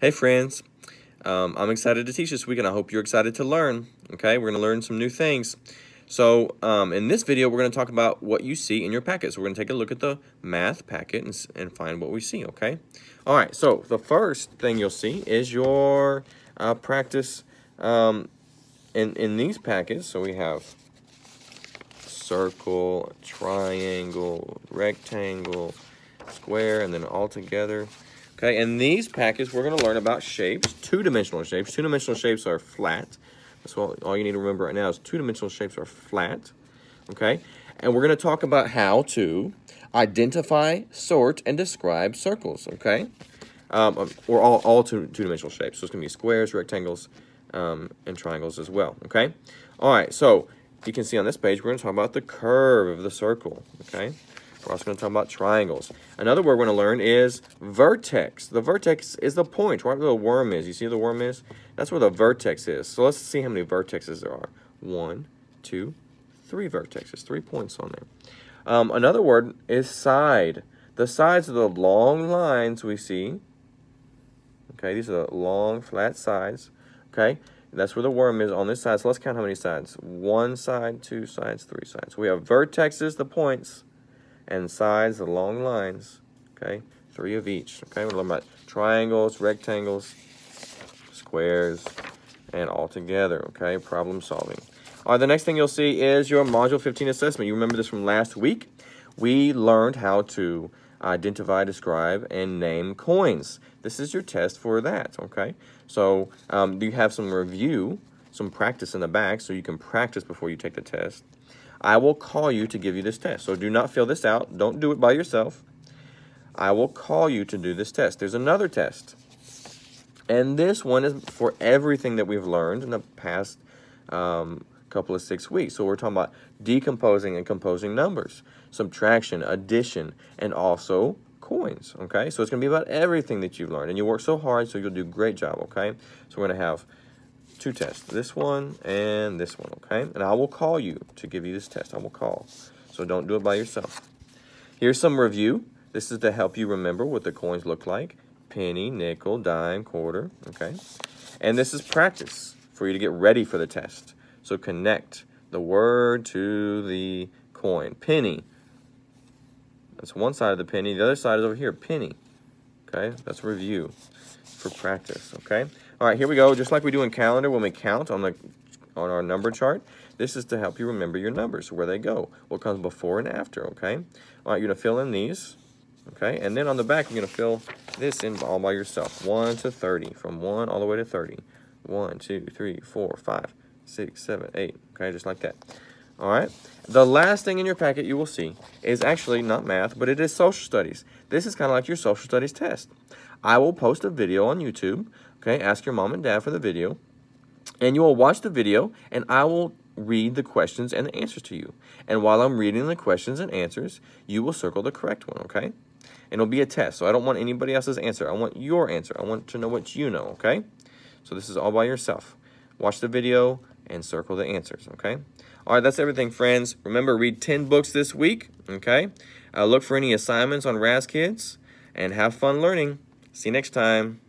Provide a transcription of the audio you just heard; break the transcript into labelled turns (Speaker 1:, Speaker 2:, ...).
Speaker 1: Hey friends, I'm excited to teach this week and I hope you're excited to learn. Okay, we're going to learn some new things. So in this video, we're going to talk about what you see in your packet. So we're going to take a look at the math packet and find what we see, okay? All right, so the first thing you'll see is your practice in these packets. So we have circle, triangle, rectangle, square, and then all together. Okay, in these packets, we're going to learn about shapes, two-dimensional shapes. Two-dimensional shapes are flat. That's all you need to remember right now is two-dimensional shapes are flat. Okay, and we're going to talk about how to identify, sort, and describe circles. Okay, or all two-dimensional shapes. So it's going to be squares, rectangles, and triangles as well. Okay, all right. So you can see on this page, we're going to talk about the curve of the circle. Okay. We're also going to talk about triangles. Another word we're going to learn is vertex. The vertex is the point, right where the worm is. You see where the worm is? That's where the vertex is. So let's see how many vertexes there are. 1, 2, 3 vertexes, 3 points on there. Another word is side. The sides are the long lines we see. Okay, these are the long, flat sides. Okay, that's where the worm is on this side. So let's count how many sides. 1 side, 2 sides, 3 sides. So we have vertexes, the points, and sides, the long lines, okay? 3 of each, okay? We're learning about triangles, rectangles, squares, and all together, okay? Problem solving. All right, the next thing you'll see is your Module 15 assessment. You remember this from last week? We learned how to identify, describe, and name coins. This is your test for that, okay? So you have some review, some practice in the back, so you can practice before you take the test. I will call you to give you this test. So do not fill this out. Don't do it by yourself. I will call you to do this test. There's another test. And this one is for everything that we've learned in the past couple of 6 weeks. So we're talking about decomposing and composing numbers, subtraction, addition, and also coins, okay? So it's going to be about everything that you've learned. And you work so hard, so you'll do a great job, okay? So we're going to have 2 tests, this one and this one, okay? And I will call you to give you this test. I will call. So don't do it by yourself. Here's some review. This is to help you remember what the coins look like. Penny, nickel, dime, quarter, okay? And this is practice for you to get ready for the test. So connect the word to the coin. Penny. That's one side of the penny. The other side is over here, penny. Okay? That's review for practice, okay? All right, here we go. Just like we do in calendar when we count on our number chart, this is to help you remember your numbers, where they go, what comes before and after, okay? All right, you're going to fill in these, okay? And then on the back, you're going to fill this in all by yourself. 1 to 30, from 1 all the way to 30. 1, 2, 3, 4, 5, 6, 7, 8, okay? Just like that. All right? The last thing in your packet you will see is actually not math, but it is social studies. This is kind of like your social studies test. I will post a video on YouTube. Okay, ask your mom and dad for the video, and you will watch the video, and I will read the questions and the answers to you. And while I'm reading the questions and answers, you will circle the correct one, okay? And it'll be a test, so I don't want anybody else's answer. I want your answer. I want to know what you know, okay? So this is all by yourself. Watch the video and circle the answers, okay? All right, that's everything, friends. Remember, read 10 books this week, okay? Look for any assignments on Raz Kids, and have fun learning. See you next time.